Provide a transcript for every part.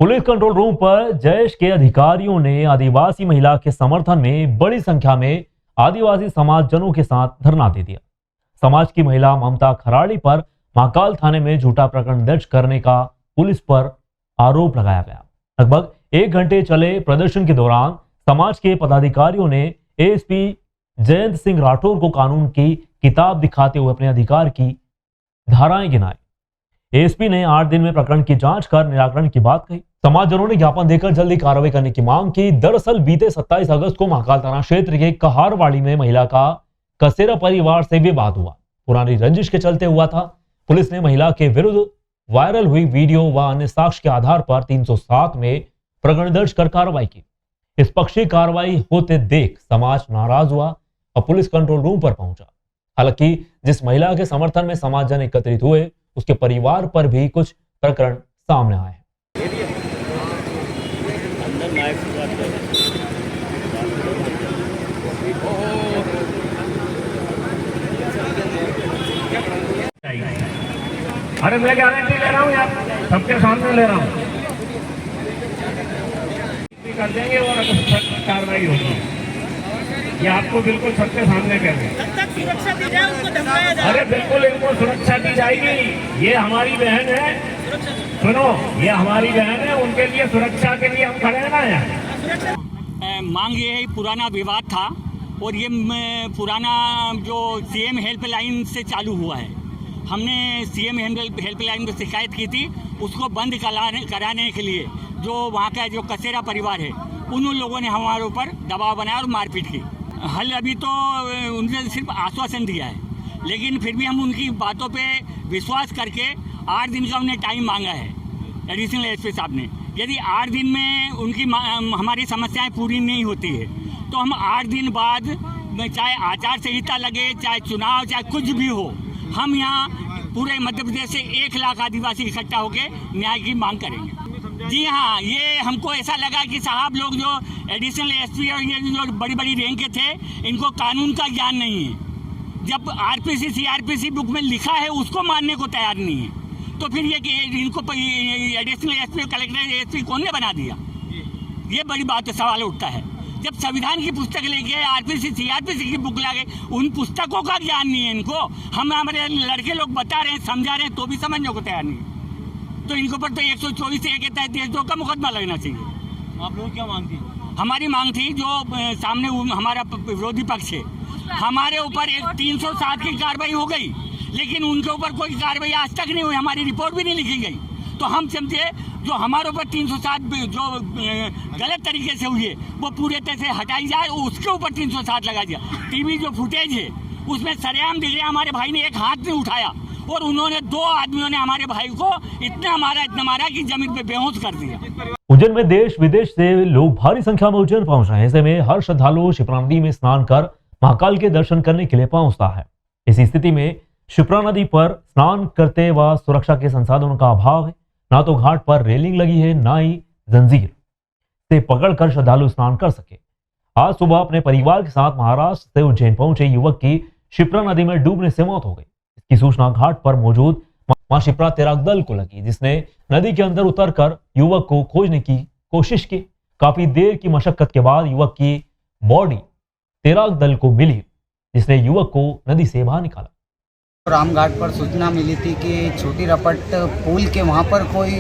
Police control room पर जैश के अधिकारियों ने आदिवासी महिला के समर्थन में बड़ी संख्या में आदिवासी समाजजनों के साथ धरना दे दिया। समाज की महिला ममता खराड़ी पर महाकाल थाने में झूठा प्रकरण दर्ज करने का पुलिस पर आरोप लगाया गया। लगभग 1 घंटे चले प्रदर्शन के दौरान समाज के पदाधिकारियों ने एएसपी जयंत सिंह राठौर को कानून की किताब दिखाते हुए अपने अधिकार की धाराएं गिनाई। एएसपी ने 8 दिन में प्रकरण की जांच कर निराकरण की बात कही। समाजजनों ने ज्ञापन देकर जल्दी कार्रवाई करने की मांग की। दरअसल बीते 27 अगस्त को महाकाल थाना क्षेत्र के कहारवाड़ी में महिला का कसेरा परिवार से विवाद हुआ। पुरानी रंजिश के चलते हुआ था। पुलिस ने महिला के विरुद्ध वायरल हुई वीडियो व अन्य साक्ष्य के आधार पर 307 में प्रकरण दर्ज कर कार्रवाई की। इस पक्षी कार्रवाई होते देख समाज नाराज हुआ और पुलिस कंट्रोल रूम पर पहुंचा। हालांकि जिस महिला के समर्थन में समाजजन एकत्रित हुए उसके परिवार पर भी कुछ प्रकरण सामने आए हैं। अरे मैं गारंटी ले रहा हूँ यार, सबके सामने ले रहा हूँ, कर देंगे और कार्रवाई होगी। ये आपको बिल्कुल सबके सामने कर देंगे। जब तक सुरक्षा दी जाए उसको धमकाया जाए। अरे बिल्कुल इनको सुरक्षा दी जाएगी। ये हमारी बहन है, सुनो, ये हमारी बहन है, उनके लिए सुरक्षा के लिए हम खड़े हैं ना यार। मांग ये है, पुराना विवाद था और ये पुराना जो सीएम हेल्पलाइन से चालू हुआ है। हमने सीएम हेल्पलाइन में शिकायत की थी, उसको बंद कराने के लिए जो वहाँ का जो कसेरा परिवार है उन लोगों ने हमारे ऊपर दबाव बनाया और मारपीट की। हल अभी तो उन्होंने सिर्फ आश्वासन दिया है, लेकिन फिर भी हम उनकी बातों पे विश्वास करके 8 दिन का उन्हें टाइम मांगा है एडिशनल एसपी साहब ने। यदि 8 दिन में उनकी हमारी समस्याएं पूरी नहीं होती है तो हम 8 दिन बाद, चाहे आचार संहिता लगे, चाहे चुनाव, चाहे कुछ भी हो, हम यहाँ पूरे मध्य प्रदेश से 1 लाख आदिवासी इकट्ठा होकर न्याय की मांग करेंगे। जी हाँ, ये हमको ऐसा लगा कि साहब लोग जो एडिशनल एसपी और ये जो बड़ी बड़ी रैंक के थे, इनको कानून का ज्ञान नहीं है। जब आरपीसी सीआरपीसी बुक में लिखा है उसको मानने को तैयार नहीं है, तो फिर ये कि इनको एडिशनल एसपी कलेक्टर एसपी कौन ने बना दिया? ये बड़ी बात सवाल उठता है। जब संविधान की पुस्तक लेके आरपीसी सीआरपीसी की बुक लागे, उन पुस्तकों का ज्ञान नहीं है इनको। हम हमारे लड़के लोग बता रहे हैं, समझा रहे हैं, तो भी समझने को तैयार नहीं है। तो इनको पर तो 124 के तहत देशद्रोह का मुकदमा लगना चाहिए। आप लोग क्या मांग थी? हमारी मांग थी, जो सामने हमारा विरोधी पक्ष है, हमारे ऊपर एक 307 की कार्रवाई हो गई, लेकिन उनके ऊपर कोई कार्रवाई आज तक नहीं हुई, हमारी रिपोर्ट भी नहीं लिखी गई। तो हम समझे जो हमारे ऊपर 307 जो गलत तरीके से हुई है वो पूरे तरह से हटाई जाए, उसके ऊपर 307 लगा दिया। टीवी जो फुटेज है उसमें सरेआम दिख रहा, हमारे भाई ने एक हाथ में उठाया और उन्होंने 2 आदमियों ने हमारे भाई को इतना मारा कि जमीन पे बेहोश कर दिया। उज्जैन में देश विदेश से लोग भारी संख्या में उज्जैन पहुंच रहे हैं। ऐसे में हर श्रद्धालु शिप्रा नदी में स्नान कर महाकाल के दर्शन करने के लिए पहुंचता है। इसी स्थिति में शिप्रा नदी पर स्नान करते व सुरक्षा के संसाधनों का अभाव है। ना तो घाट पर रेलिंग लगी है, ना ही जंजीर से पकड़कर श्रद्धालु स्नान कर सके। आज सुबह अपने परिवार के साथ महाराष्ट्र से उज्जैन पहुंचे युवक की शिप्रा नदी में डूबने से मौत हो गई। इसकी सूचना घाट पर मौजूद मां शिप्रा तैराक दल को लगी, जिसने नदी के अंदर उतरकर युवक को खोजने की कोशिश की। काफी देर की मशक्कत के बाद युवक की बॉडी तैराक दल को मिली, जिसने युवक को नदी से बाहर निकाला। रामघाट पर सूचना मिली थी कि छोटी रपट पुल के वहाँ पर कोई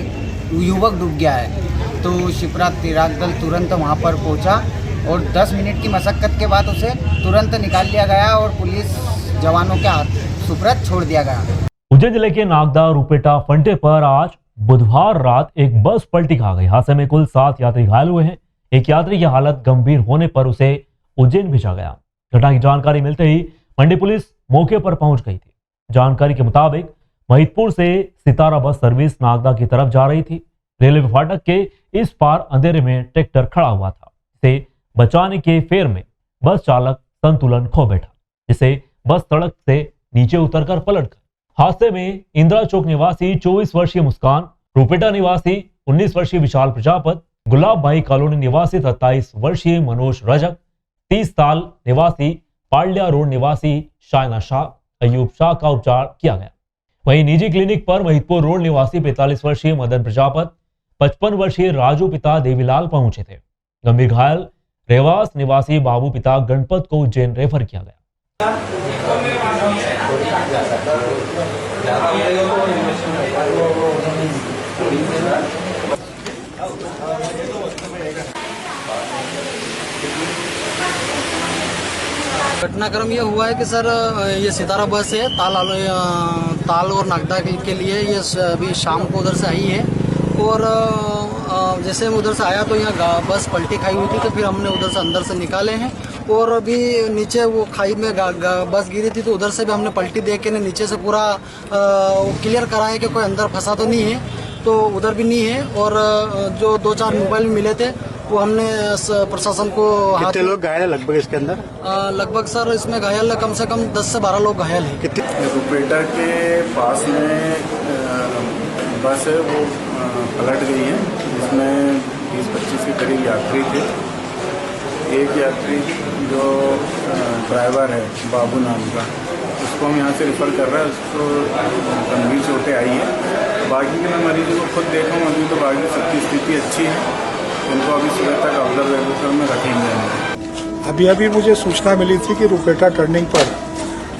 युवक डूब गया है, तो शिप्रा तैराक दल तुरंत वहाँ पर पहुँचा और 10 मिनट की मशक्कत के बाद उसे तुरंत निकाल लिया गया और पुलिस जवानों के हाथ सुपुर्द छोड़ दिया गया। उज्जैन जिले के नागदा रूपेटा फंटे पर आज बुधवार रात एक बस पलटी खा गई। हादसे में कुल 7 यात्री घायल हुए हैं। एक यात्री की हालत गंभीर होने पर उसे उज्जैन भेजा गया। घटना की जानकारी मिलते ही मंडी पुलिस मौके पर पहुंच गई थी। जानकारी के मुताबिक महिदपुर से सितारा बस सर्विस नागदा की तरफ जा रही थी। रेलवे फाटक के इस पार अंधेरे में ट्रैक्टर खड़ा हुआ था। इसे बचाने के फेर में बस चालक संतुलन खो बैठा, जिसे बस सड़क से नीचे उतरकर पलट गई। हादसे में इंदिरा चौक निवासी 24 वर्षीय मुस्कान, रूपेटा निवासी 19 वर्षीय विशाल प्रजापत, गुलाब भाई कॉलोनी निवासी 27 वर्षीय मनोज रजक, 30 साल निवासी पालडिया रोड निवासी शायना शाह, अयूब शाह का उपचार किया गया। वहीं निजी क्लिनिक पर महिदपुर रोड निवासी 45 वर्षीय मदन प्रजापत, 55 वर्षीय राजू पिता देवीलाल पहुंचे थे। गंभीर घायल रेवास निवासी बाबू पिता गणपत को उज्जैन रेफर किया गया। घटनाक्रम ये हुआ है कि सर ये सितारा बस है ताल और नागदा के लिए। ये अभी शाम को उधर से आई है और जैसे हम उधर से आया तो यहाँ बस पलटी खाई हुई थी, तो फिर हमने उधर से अंदर से निकाले हैं और अभी नीचे वो खाई में बस गिरी थी, तो उधर से भी हमने पलटी दे के नीचे से पूरा क्लियर कराया कि कोई अंदर फंसा तो नहीं है, तो उधर भी नहीं है। और जो 2-4 मोबाइल मिले थे वो हमने प्रशासन को कितने लोग घायल है लगभग इसके अंदर? लगभग सर इसमें घायल कम से कम 10 से 12 लोग घायल हैं। रुपेटा के पास में बस है वो पलट गई है, जिसमें 20-25 के करीब यात्री थे। एक यात्री जो ड्राइवर है बाबू नाम का, उसको हम यहाँ से रेफर कर रहे हैं, उसको गंभीर चोटें आई हैं। बाकी के मैं मरीजों को खुद देखा हूँ, अभी तो बाकी सबकी स्थिति अच्छी है, उनको अभी सुबह तक ऑब्जर्वेशन में रखेंगे। अभी मुझे सूचना मिली थी कि रुपेटा टर्निंग पर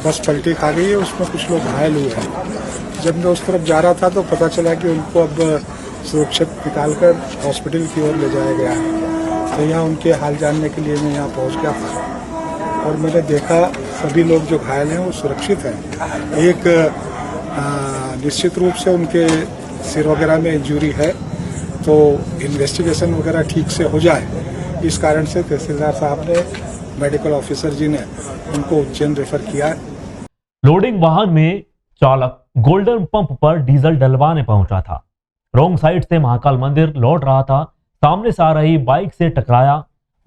बस पलटी खा गई है, उसमें कुछ लोग घायल हुए हैं। जब मैं उस तरफ जा रहा था तो पता चला कि उनको अब सुरक्षित निकालकर हॉस्पिटल की ओर ले जाया गया है। तो यहाँ उनके हाल जानने के लिए मैं यहाँ पहुँच गया था और मैंने देखा सभी लोग जो घायल हैं वो सुरक्षित हैं। एक निश्चित रूप से उनके सिर वगैरह में इंजरी है, तो इन्वेस्टिगेशन वगैरह ठीक से हो जाए, इस कारण से तहसीलदार साहब ने, मेडिकल ऑफिसर जी ने उनको उज्जैन रेफर किया है। लोडिंग वाहन में चालक गोल्डन पंप पर डीजल डलवाने पहुंचा था। रॉन्ग साइड से महाकाल मंदिर लौट रहा था, सामने से आ रही बाइक से टकराया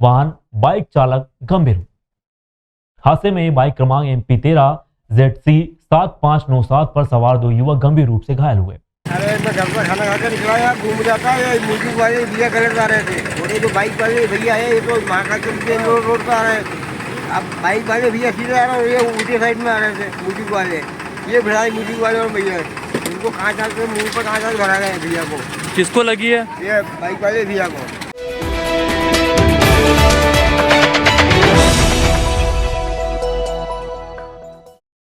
वाहन, बाइक चालक गंभीर। हादसे में बाइक क्रमांक MP13 ZC 7597 पर सवार 2 युवक गंभीर रूप से घायल हुए। अरे मैं घर पर खाना खाकर निकला यार, घूम जाता है। म्यूजिक वाले भैया कलर जा रहे थे और ये जो बाइक वाले भैया है ये तो महाकाल के रोड पर आ रहे हैं। अब बाइक वाले भैया सीधे आ रहे हैं और ये उल्टी साइड में आ रहे थे म्यूजिक वाले। ये भिड़ाई म्यूजिक वाले और भैया इनको कहाँ डाल के मुँह पर कहाँ डाल भरा गए भैया को। किसको लगी है? ये बाइक वाले भैया को।